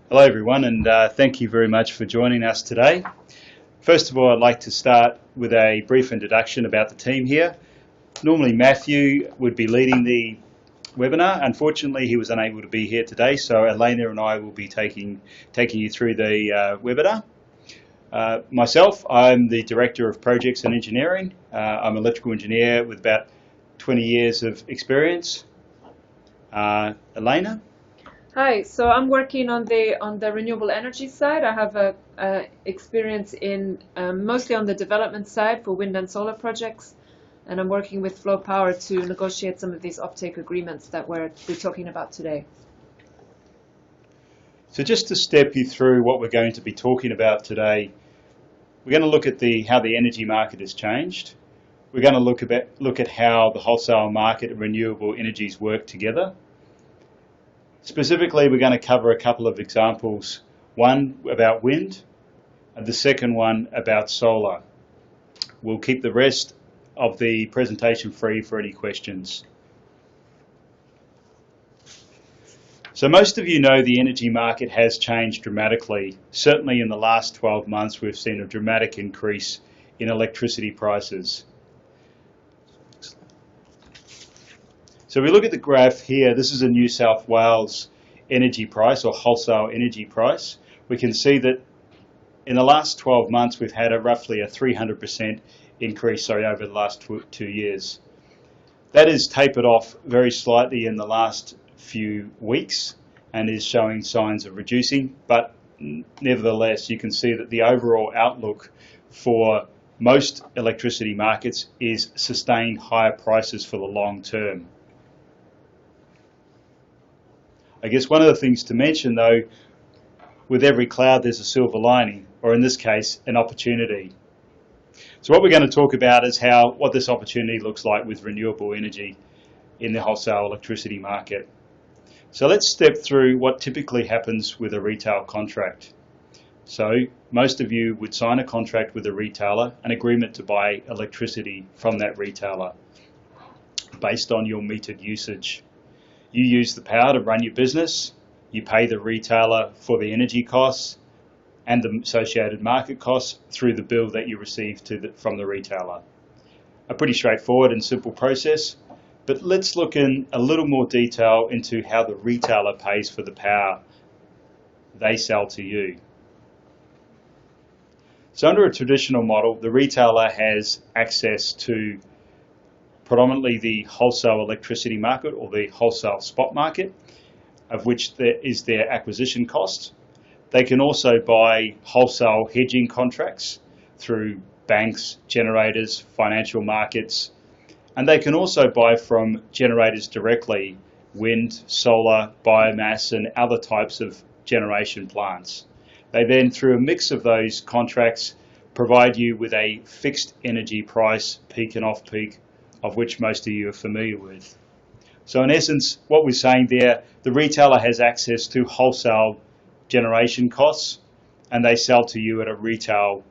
Hello everyone, and thank you very much for joining us today. First of all, I'd like to start with a brief introduction about the team here. Normally Matthew would be leading the webinar. Unfortunately, he was unable to be here today, so Elena and I will be taking you through the webinar. Myself, I'm the Director of Projects and Engineering. I'm an electrical engineer with about 20 years of experience. Elena? Hi, so I'm working on the renewable energy side. I have a experience in mostly on the development side for wind and solar projects, and I'm working with Flow Power to negotiate some of these offtake agreements that we're talking about today. So just to step you through what we're going to be talking about today, we're going to look at how the energy market has changed. We're going to look at how the wholesale market and renewable energies work together. Specifically, we're going to cover a couple of examples, one about wind and the second one about solar. We'll keep the rest of the presentation free for any questions. So most of you know the energy market has changed dramatically. Certainly in the last 12 months, we've seen a dramatic increase in electricity prices. So we look at the graph here. This is a New South Wales energy price or wholesale energy price. We can see that in the last 12 months we've had roughly a 300% increase over the last 2 years. That is tapered off very slightly in the last few weeks and is showing signs of reducing, but nevertheless you can see that the overall outlook for most electricity markets is sustained higher prices for the long term. I guess one of the things to mention though, with every cloud there's a silver lining, or in this case, an opportunity. So what we're going to talk about is what this opportunity looks like with renewable energy in the wholesale electricity market. So let's step through what typically happens with a retail contract. So most of you would sign a contract with a retailer, an agreement to buy electricity from that retailer based on your metered usage. You use the power to run your business, you pay the retailer for the energy costs and the associated market costs through the bill that you receive from the retailer. A pretty straightforward and simple process, but let's look in a little more detail into how the retailer pays for the power they sell to you. So under a traditional model, the retailer has access to predominantly the wholesale electricity market or the wholesale spot market, of which there is their acquisition cost. They can also buy wholesale hedging contracts through banks, generators, financial markets, and they can also buy from generators directly, wind, solar, biomass and other types of generation plants. They then, through a mix of those contracts, provide you with a fixed energy price, peak and off-peak, of which most of you are familiar with. So in essence, what we're saying there, the retailer has access to wholesale generation costs and they sell to you at a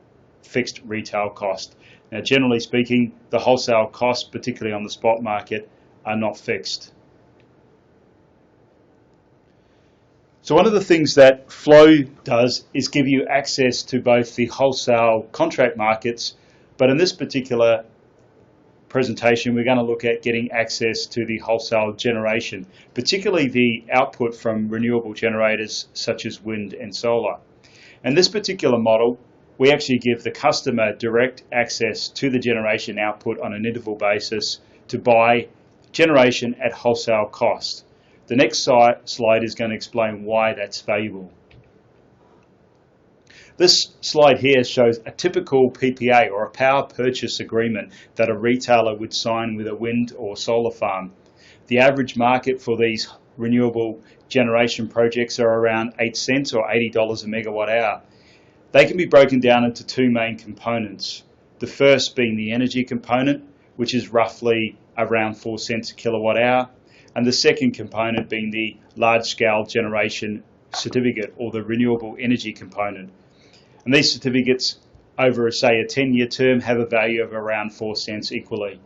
fixed retail cost. Now generally speaking, the wholesale costs, particularly on the spot market, are not fixed. So one of the things that Flow does is give you access to both the wholesale contract markets, but in this particular presentation we're going to look at getting access to the wholesale generation, particularly the output from renewable generators such as wind and solar. In this particular model, we actually give the customer direct access to the generation output on an interval basis to buy generation at wholesale cost. The next slide is going to explain why that's valuable. This slide here shows a typical PPA or a power purchase agreement that a retailer would sign with a wind or solar farm. The average market for these renewable generation projects are around 8 cents or $80 a megawatt hour. They can be broken down into two main components. The first being the energy component, which is roughly around 4 cents a kilowatt hour, and the second component being the large-scale generation certificate or the renewable energy component. And these certificates over, say, a 10-year term have a value of around 4 cents equally.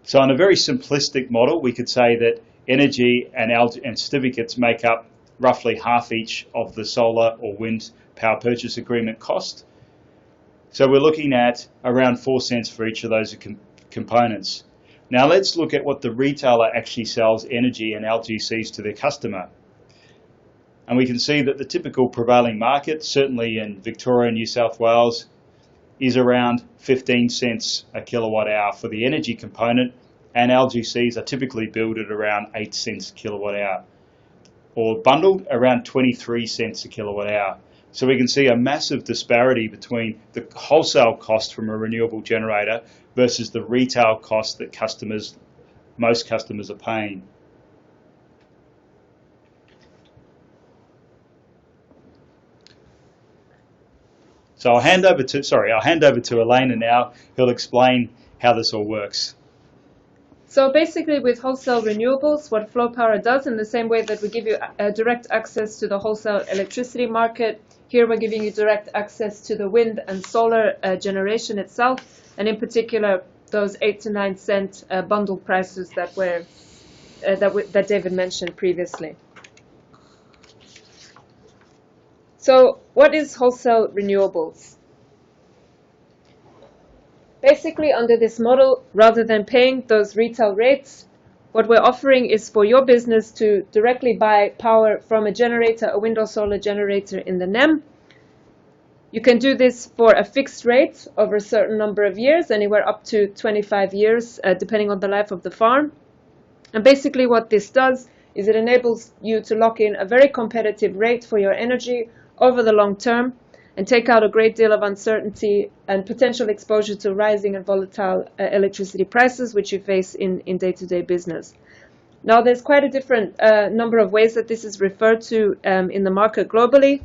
So on a very simplistic model, we could say that energy and certificates make up roughly half each of the solar or wind power purchase agreement cost. So we're looking at around 4 cents for each of those components. Now let's look at what the retailer actually sells energy and LGCs to their customer. And we can see that the typical prevailing market, certainly in Victoria and New South Wales, is around 15 cents a kilowatt hour for the energy component, and LGCs are typically billed at around 8 cents a kilowatt hour, or bundled around 23 cents a kilowatt hour. So we can see a massive disparity between the wholesale cost from a renewable generator versus the retail cost that most customers are paying. So I'll hand over to Elena now, who'll explain how this all works. So basically with Wholesale Renewables, what Flow Power does, in the same way that we give you direct access to the wholesale electricity market, here we're giving you direct access to the wind and solar generation itself, and in particular those 8 to 9 cent bundle prices that David mentioned previously. So what is Wholesale Renewables? Basically, under this model, rather than paying those retail rates, what we're offering is for your business to directly buy power from a generator, a wind or solar generator in the NEM. You can do this for a fixed rate over a certain number of years, anywhere up to 25 years, depending on the life of the farm. And basically what this does is it enables you to lock in a very competitive rate for your energy over the long term, and take out a great deal of uncertainty and potential exposure to rising and volatile electricity prices, which you face in day-to-day business. Now, there's quite a different number of ways that this is referred to in the market globally.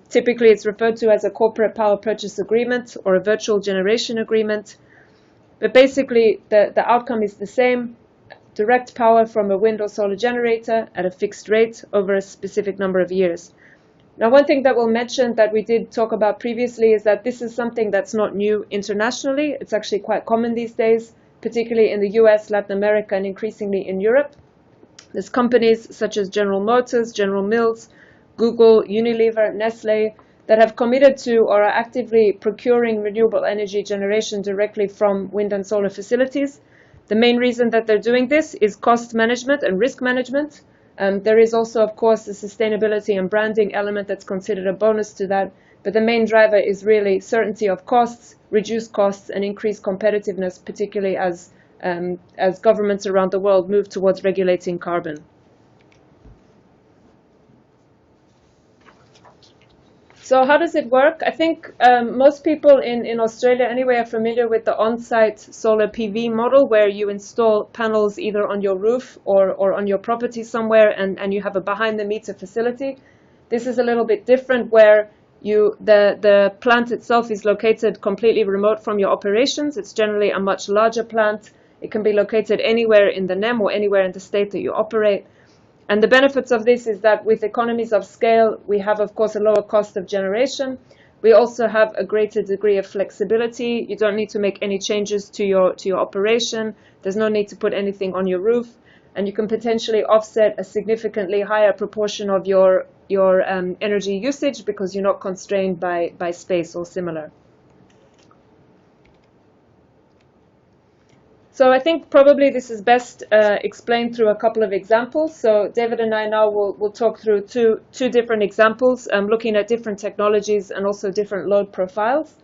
Typically, it's referred to as a corporate power purchase agreement or a virtual generation agreement. But basically, the outcome is the same: direct power from a wind or solar generator at a fixed rate over a specific number of years. Now, one thing that we'll mention that we did talk about previously is that this is something that's not new internationally. It's actually quite common these days, particularly in the US, Latin America, and increasingly in Europe. There's companies such as General Motors, General Mills, Google, Unilever, Nestle, that have committed to or are actively procuring renewable energy generation directly from wind and solar facilities. The main reason that they're doing this is cost management and risk management. There is also, of course, a sustainability and branding element that's considered a bonus to that. But the main driver is really certainty of costs, reduced costs, and increased competitiveness, particularly as governments around the world move towards regulating carbon. So how does it work? I think most people in Australia anyway are familiar with the on-site solar PV model, where you install panels either on your roof or on your property somewhere, and you have a behind-the-meter facility. This is a little bit different, where the plant itself is located completely remote from your operations. It's generally a much larger plant. It can be located anywhere in the NEM or anywhere in the state that you operate. And the benefits of this is that with economies of scale, we have, of course, a lower cost of generation. We also have a greater degree of flexibility. You don't need to make any changes to your operation. There's no need to put anything on your roof. And you can potentially offset a significantly higher proportion of your energy usage because you're not constrained by space or similar. So I think probably this is best explained through a couple of examples. So David and I now will talk through two different examples, looking at different technologies and also different load profiles.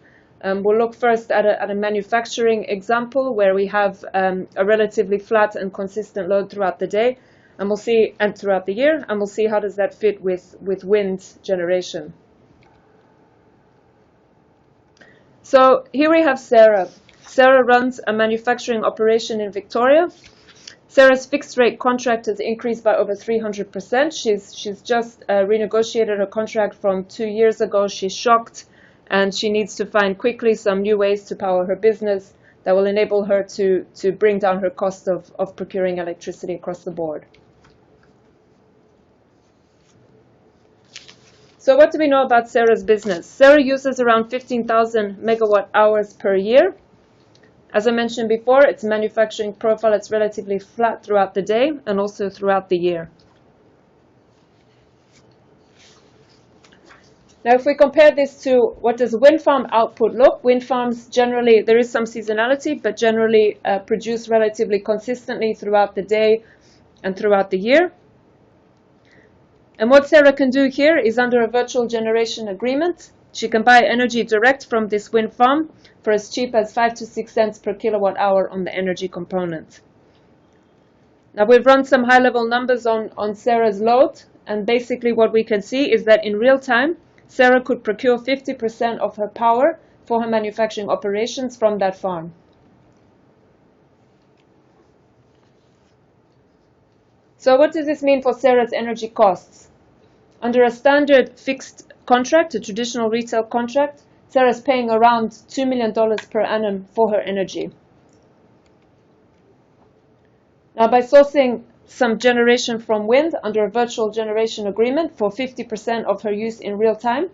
We'll look first at a manufacturing example where we have a relatively flat and consistent load throughout the day, and throughout the year, and we'll see how does that fit with wind generation. So here we have Sarah. Sarah runs a manufacturing operation in Victoria. Sarah's fixed rate contract has increased by over 300%. She's just renegotiated her contract from 2 years ago. She's shocked, and she needs to find quickly some new ways to power her business that will enable her to bring down her cost of procuring electricity across the board. So what do we know about Sarah's business? Sarah uses around 15,000 megawatt hours per year. As I mentioned before, its manufacturing profile is relatively flat throughout the day and also throughout the year. Now, if we compare this to what does wind farm output look, wind farms generally, there is some seasonality, but generally produce relatively consistently throughout the day and throughout the year. And what Sarah can do here is under a virtual generation agreement, she can buy energy direct from this wind farm for as cheap as 5 to 6 cents per kilowatt hour on the energy component. Now, we've run some high-level numbers on Sarah's load, and basically what we can see is that in real time, Sarah could procure 50% of her power for her manufacturing operations from that farm. So what does this mean for Sarah's energy costs? Under a standard fixed contract, a traditional retail contract, Sarah's paying around $2 million per annum for her energy. Now, by sourcing some generation from wind under a virtual generation agreement for 50% of her use in real time,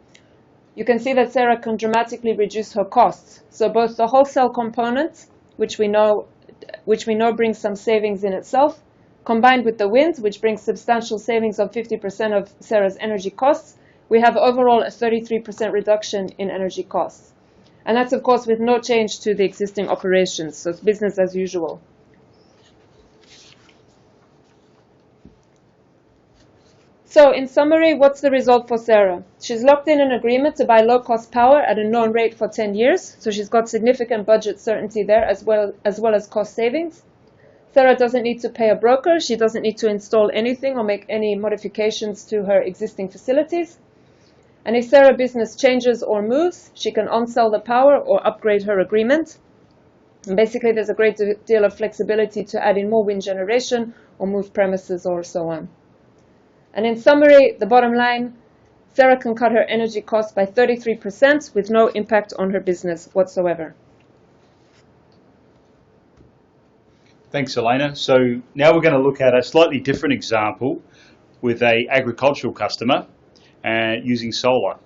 you can see that Sarah can dramatically reduce her costs. So both the wholesale component, which we know brings some savings in itself, combined with the wind, which brings substantial savings of 50% of Sarah's energy costs, we have overall a 33% reduction in energy costs. And that's, of course, with no change to the existing operations, so it's business as usual. So in summary, what's the result for Sarah? She's locked in an agreement to buy low-cost power at a known rate for 10 years, so she's got significant budget certainty there as well as cost savings. Sarah doesn't need to pay a broker, she doesn't need to install anything or make any modifications to her existing facilities. And if Sarah's business changes or moves, she can on-sell the power or upgrade her agreement. And basically, there's a great deal of flexibility to add in more wind generation or move premises or so on. And in summary, the bottom line, Sarah can cut her energy costs by 33% with no impact on her business whatsoever. Thanks, Elena. So now we're going to look at a slightly different example with an agricultural customer using solar.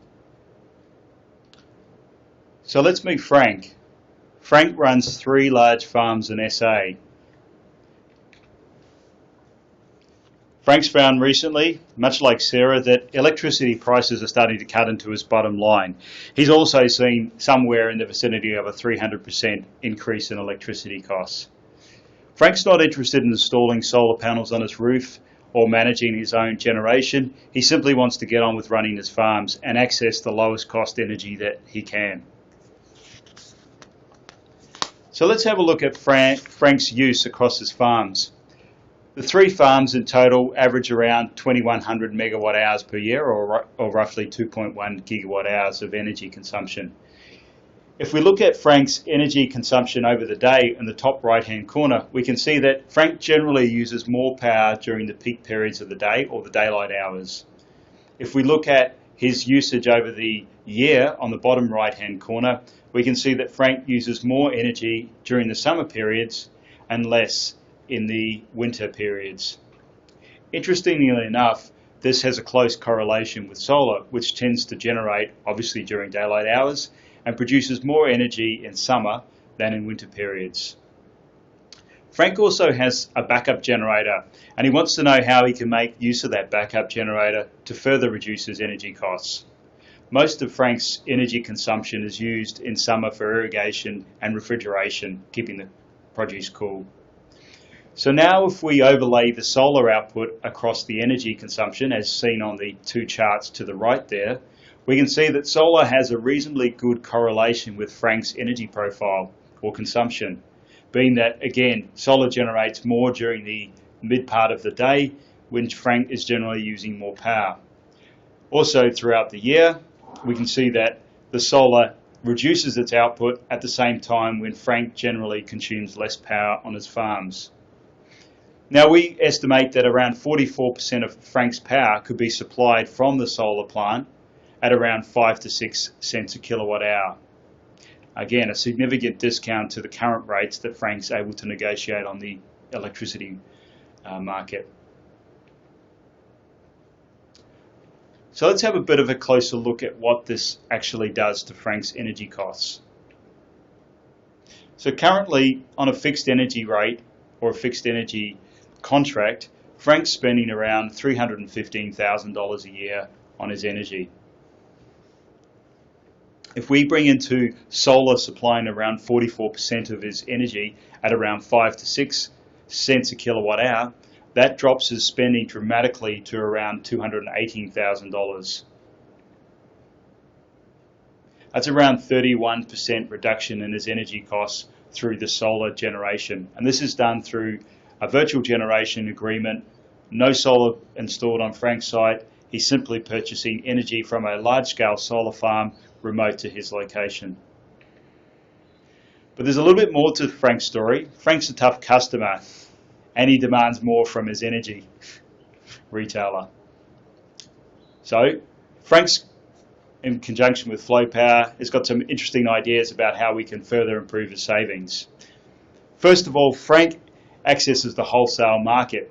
So let's meet Frank. Frank runs 3 large farms in SA. Frank's found recently, much like Sarah, that electricity prices are starting to cut into his bottom line. He's also seen somewhere in the vicinity of a 300% increase in electricity costs. Frank's not interested in installing solar panels on his roof or managing his own generation. He simply wants to get on with running his farms and access the lowest cost energy that he can. So let's have a look at Frank's use across his farms. The 3 farms in total average around 2,100 megawatt hours per year, or roughly 2.1 gigawatt hours of energy consumption. If we look at Frank's energy consumption over the day in the top right-hand corner, we can see that Frank generally uses more power during the peak periods of the day or the daylight hours. If we look at his usage over the year on the bottom right-hand corner, we can see that Frank uses more energy during the summer periods and less in the winter periods. Interestingly enough, this has a close correlation with solar, which tends to generate, obviously during daylight hours, and produces more energy in summer than in winter periods. Frank also has a backup generator, and he wants to know how he can make use of that backup generator to further reduce his energy costs. Most of Frank's energy consumption is used in summer for irrigation and refrigeration, keeping the produce cool. So now if we overlay the solar output across the energy consumption, as seen on the 2 charts to the right there, we can see that solar has a reasonably good correlation with Frank's energy profile or consumption, being that, again, solar generates more during the mid part of the day when Frank is generally using more power. Also, throughout the year, we can see that the solar reduces its output at the same time when Frank generally consumes less power on his farms. Now, we estimate that around 44% of Frank's power could be supplied from the solar plant at around 5 to 6 cents a kilowatt hour. Again, a significant discount to the current rates that Frank's able to negotiate on the electricity market. So let's have a bit of a closer look at what this actually does to Frank's energy costs. So currently, on a fixed energy rate or a fixed energy contract, Frank's spending around $315,000 a year on his energy. If we bring into solar supplying around 44% of his energy at around 5 to 6 cents a kilowatt hour, that drops his spending dramatically to around $218,000. That's around 31% reduction in his energy costs through the solar generation. And this is done through a virtual generation agreement, no solar installed on Frank's site. He's simply purchasing energy from a large-scale solar farm remote to his location. But there's a little bit more to Frank's story. Frank's a tough customer, and he demands more from his energy retailer. So Frank's, in conjunction with Flow Power, has got some interesting ideas about how we can further improve his savings. First of all, Frank accesses the wholesale market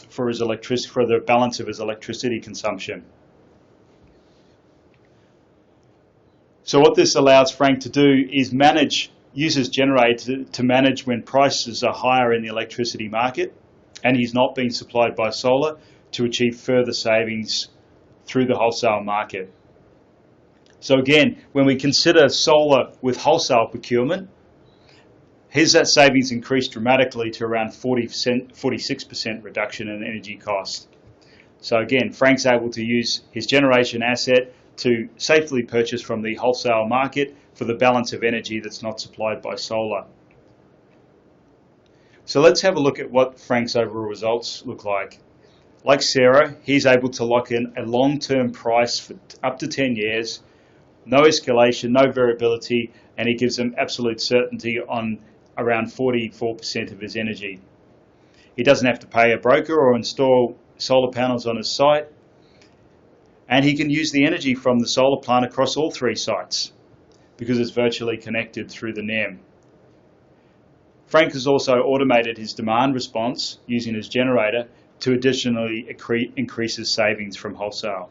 for his for the balance of his electricity consumption. So what this allows Frank to do is use his generator to manage when prices are higher in the electricity market and he's not being supplied by solar, to achieve further savings through the wholesale market. So again, when we consider solar with wholesale procurement, that savings increased dramatically to around 46% reduction in energy cost. So again, Frank's able to use his generation asset to safely purchase from the wholesale market for the balance of energy that's not supplied by solar. So let's have a look at what Frank's overall results look like. Like Sarah, he's able to lock in a long-term price for up to 10 years, no escalation, no variability, and he gives them absolute certainty on around 44% of his energy. He doesn't have to pay a broker or install solar panels on his site, and he can use the energy from the solar plant across all 3 sites because it's virtually connected through the NEM. Frank has also automated his demand response using his generator to additionally increase his savings from wholesale.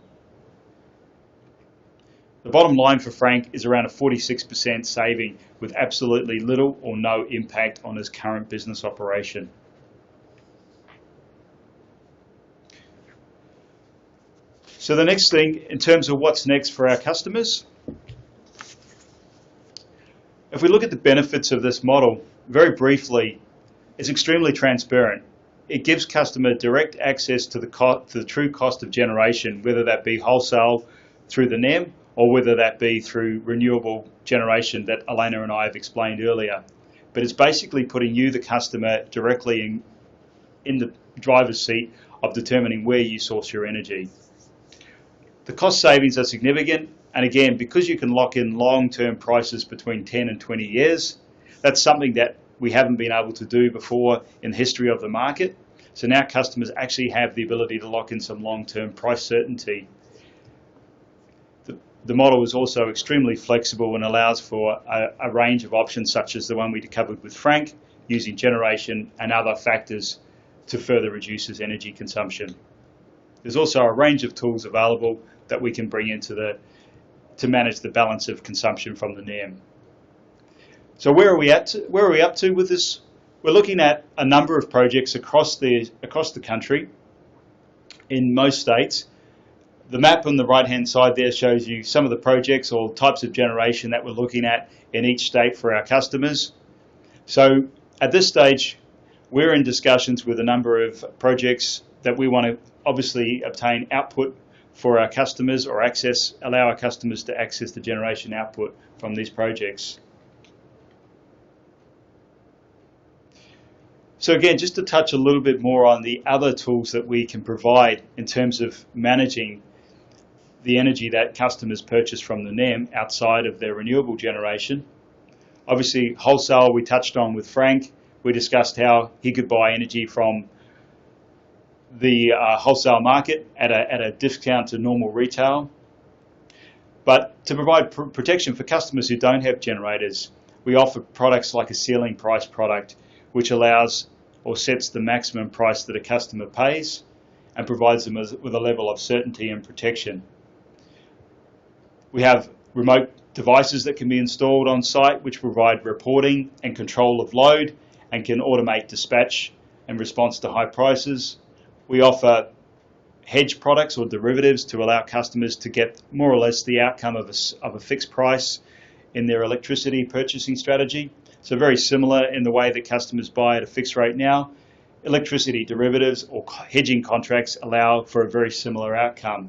The bottom line for Frank is around a 46% saving with absolutely little or no impact on his current business operation. So the next thing, in terms of what's next for our customers, if we look at the benefits of this model, very briefly, it's extremely transparent. It gives customer direct access to the true cost of generation, whether that be wholesale through the NEM or whether that be through renewable generation that Elena and I have explained earlier. But it's basically putting you, the customer, directly in the driver's seat of determining where you source your energy. The cost savings are significant, and again, because you can lock in long-term prices between 10 and 20 years, that's something that we haven't been able to do before in the history of the market. So now customers actually have the ability to lock in some long-term price certainty. The model is also extremely flexible and allows for a range of options such as the one we covered with Frank, using generation and other factors to further reduce his energy consumption. There's also a range of tools available that we can bring into to manage the balance of consumption from the NEM. So where are we up to with this? We're looking at a number of projects across the country in most states. The map on the right-hand side there shows you some of the projects or types of generation that we're looking at in each state for our customers. So at this stage, we're in discussions with a number of projects that we want to obviously obtain output for our customers or allow our customers to access the generation output from these projects. So again, just to touch a little bit more on the other tools that we can provide in terms of managing the energy that customers purchase from the NEM outside of their renewable generation. Obviously, wholesale we touched on with Frank. We discussed how he could buy energy from the wholesale market at a discount to normal retail. But to provide protection for customers who don't have generators, we offer products like a ceiling price product, which allows or sets the maximum price that a customer pays and provides them with a level of certainty and protection. We have remote devices that can be installed on site which provide reporting and control of load and can automate dispatch and response to high prices. We offer hedge products or derivatives to allow customers to get more or less the outcome of a fixed price in their electricity purchasing strategy. So very similar in the way that customers buy at a fixed rate now. Electricity derivatives or hedging contracts allow for a very similar outcome,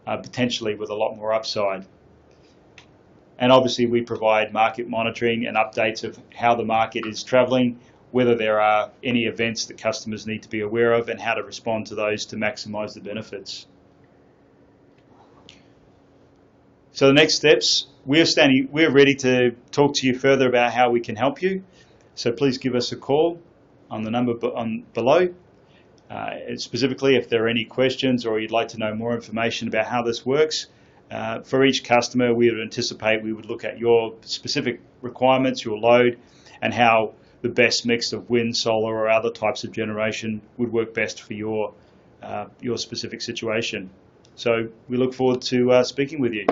potentially with a lot more upside. And obviously we provide market monitoring and updates of how the market is travelling, whether there are any events that customers need to be aware of, and how to respond to those to maximise the benefits. So the next steps, we're ready to talk to you further about how we can help you. So please give us a call on the number below. Specifically, if there are any questions or you'd like to know more information about how this works, for each customer we would anticipate we would look at your specific requirements, your load, and how the best mix of wind, solar or other types of generation would work best for your specific situation. So we look forward to speaking with you.